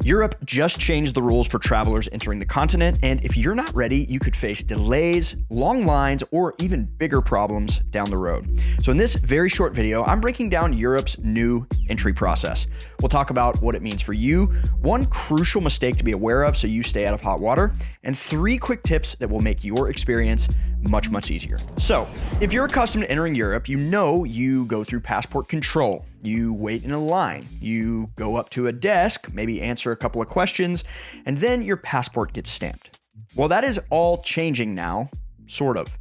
Europe just changed the rules for travelers entering the continent, and if you're not ready, you could face delays, long lines, or even bigger problems down the road. So in this very short video, I'm breaking down Europe's new entry process. We'll talk about what it means for you, one crucial mistake to be aware of so you stay out of hot water, and 3 quick tips that will make your experience much easier. So, if you're accustomed to entering Europe, you know you go through passport control, you wait in a line, you go up to a desk, maybe answer a couple of questions, and then your passport gets stamped. Well, that is all changing now, sort of.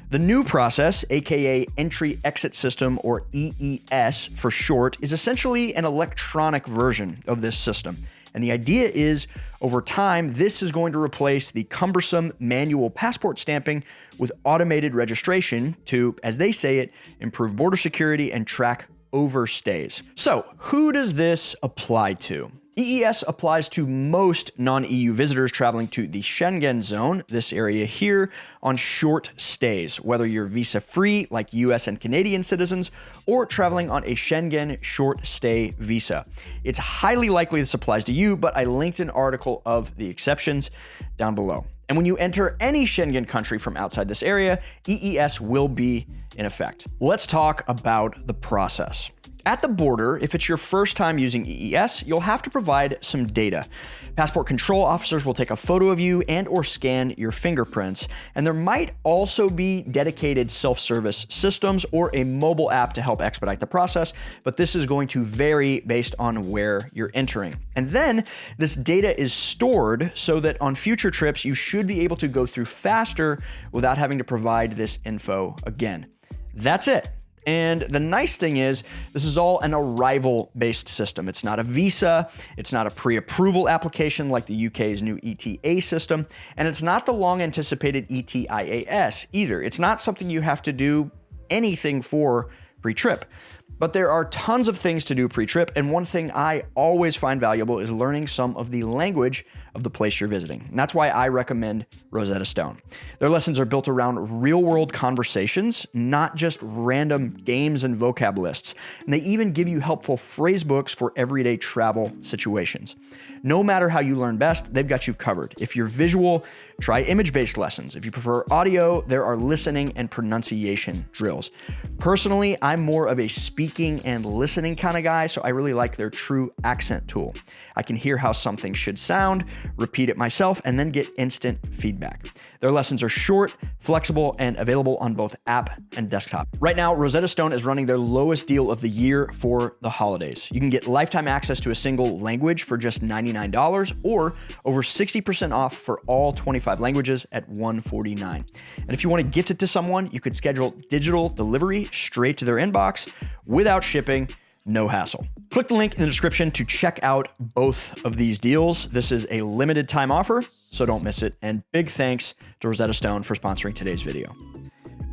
The new process, aka Entry-Exit System, or EES for short, is essentially an electronic version of this system. And the idea is, over time, this is going to replace the cumbersome manual passport stamping with automated registration to, as they say it, improve border security and track overstays. So, who does this apply to? EES applies to most non-EU visitors traveling to the Schengen zone, this area here, on short stays, whether you're visa-free like US and Canadian citizens or traveling on a Schengen short stay visa. It's highly likely this applies to you, but I linked an article of the exceptions down below. And when you enter any Schengen country from outside this area, EES will be in effect. Let's talk about the process. At the border, if it's your first time using EES, you'll have to provide some data. Passport control officers will take a photo of you and/or scan your fingerprints, and there might also be dedicated self-service systems or a mobile app to help expedite the process, but this is going to vary based on where you're entering. And then this data is stored so that on future trips, you should be able to go through faster without having to provide this info again. That's it. And the nice thing is, this is all an arrival-based system. It's not a visa, it's not a pre-approval application like the UK's new ETA system, and it's not the long-anticipated ETIAS either. It's not something you have to do anything for pre-trip. But there are tons of things to do pre-trip, and one thing I always find valuable is learning some of the language of the place you're visiting. And that's why I recommend Rosetta Stone. Their lessons are built around real-world conversations, not just random games and vocab lists. And they even give you helpful phrase books for everyday travel situations. No matter how you learn best, they've got you covered. If you're visual, try image-based lessons. If you prefer audio, there are listening and pronunciation drills. Personally, I'm more of a speaking and listening kind of guy, so I really like their true accent tool. I can hear how something should sound, repeat it myself, and then get instant feedback. Their lessons are short, flexible, and available on both app and desktop. Right now, Rosetta Stone is running their lowest deal of the year for the holidays. You can get lifetime access to a single language for just $99 or over 60% off for all 25 languages at $149. And if you want to gift it to someone, you could schedule digital delivery straight to their inbox without shipping. No hassle. Click the link in the description to check out both of these deals. This is a limited time offer, so don't miss it. And big thanks to Rosetta Stone for sponsoring today's video.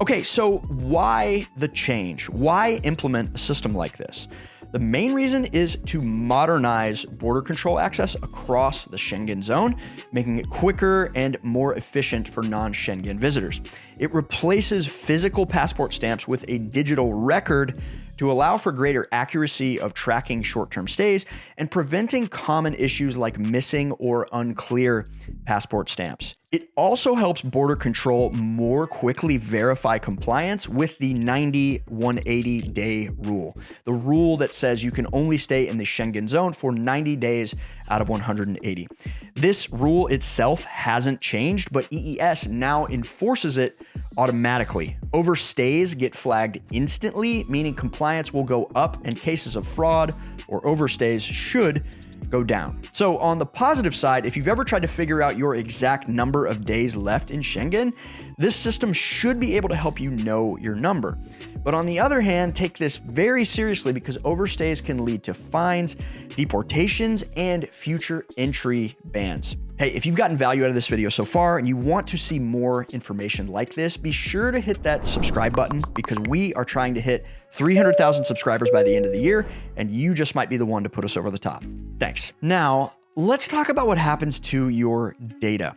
Okay, so why the change? Why implement a system like this? The main reason is to modernize border control access across the Schengen zone, making it quicker and more efficient for non-Schengen visitors. It replaces physical passport stamps with a digital record to allow for greater accuracy of tracking short-term stays and preventing common issues like missing or unclear passport stamps. It also helps border control more quickly verify compliance with the 90-180 day rule, the rule that says you can only stay in the Schengen zone for 90 days out of 180. This rule itself hasn't changed, but EES now enforces it automatically. Overstays get flagged instantly, meaning compliance will go up and cases of fraud or overstays should go down. So on the positive side, if you've ever tried to figure out your exact number of days left in Schengen, this system should be able to help you know your number. But on the other hand, take this very seriously because overstays can lead to fines, deportations, and future entry bans. Hey, if you've gotten value out of this video so far and you want to see more information like this, be sure to hit that subscribe button because we are trying to hit 300,000 subscribers by the end of the year, and you just might be the one to put us over the top. Thanks. Now, let's talk about what happens to your data.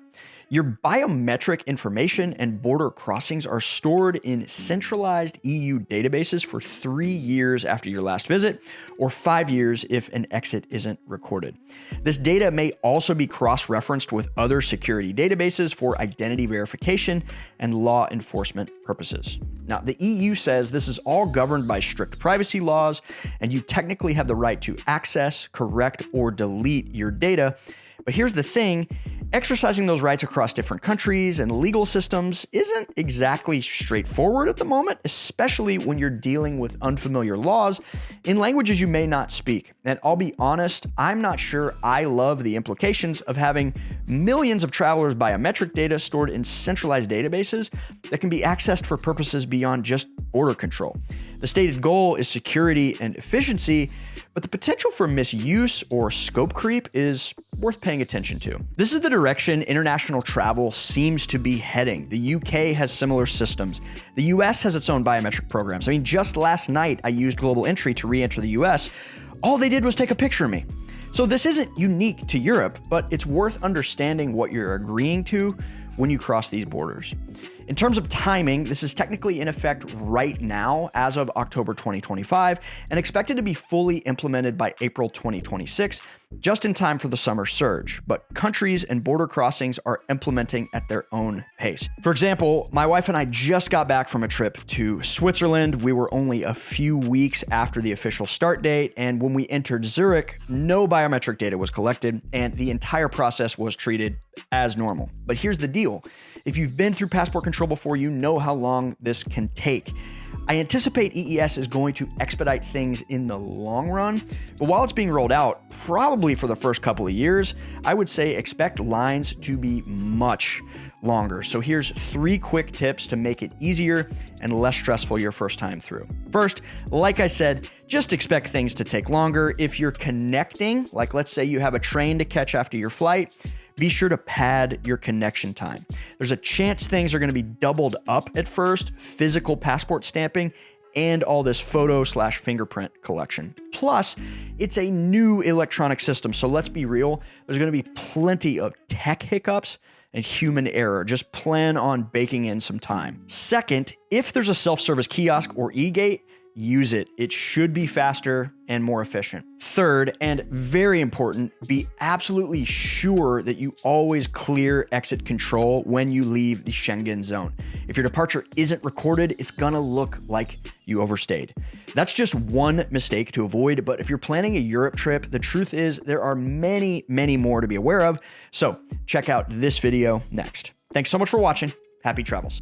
Your biometric information and border crossings are stored in centralized EU databases for 3 years after your last visit, or 5 years if an exit isn't recorded. This data may also be cross-referenced with other security databases for identity verification and law enforcement purposes. Now, the EU says this is all governed by strict privacy laws, and you technically have the right to access, correct, or delete your data. But here's the thing, exercising those rights across different countries and legal systems isn't exactly straightforward at the moment, especially when you're dealing with unfamiliar laws in languages you may not speak. And I'll be honest, I'm not sure I love the implications of having millions of travelers' biometric data stored in centralized databases that can be accessed for purposes beyond just border control. The stated goal is security and efficiency, but the potential for misuse or scope creep is worth paying attention to. This is the direction international travel seems to be heading. The UK has similar systems. The US has its own biometric programs. I mean, just last night, I used Global Entry to re-enter the US. All they did was take a picture of me. So this isn't unique to Europe, but it's worth understanding what you're agreeing to when you cross these borders. In terms of timing, this is technically in effect right now as of October 2025 and expected to be fully implemented by April 2026, just in time for the summer surge. But countries and border crossings are implementing at their own pace. For example, my wife and I just got back from a trip to Switzerland. We were only a few weeks after the official start date, and when we entered Zurich, no biometric data was collected, and the entire process was treated as normal. But here's the deal. If you've been through passport control before, you know how long this can take. I anticipate EES is going to expedite things in the long run, but while it's being rolled out, probably for the first couple of years, I would say expect lines to be much longer. So here's 3 quick tips to make it easier and less stressful your first time through. First, like I said, just expect things to take longer. If you're connecting, like let's say you have a train to catch after your flight, be sure to pad your connection time. There's a chance things are going to be doubled up at first, physical passport stamping, and all this photo/fingerprint collection. Plus, it's a new electronic system, so let's be real, there's going to be plenty of tech hiccups and human error. Just plan on baking in some time. Second, if there's a self-service kiosk or e-gate, use it. It should be faster and more efficient. Third, and very important, be absolutely sure that you always clear exit control when you leave the Schengen zone. If your departure isn't recorded, it's gonna look like you overstayed. That's just one mistake to avoid, but if you're planning a Europe trip, the truth is there are many, many more to be aware of. So check out this video next. Thanks so much for watching. Happy travels.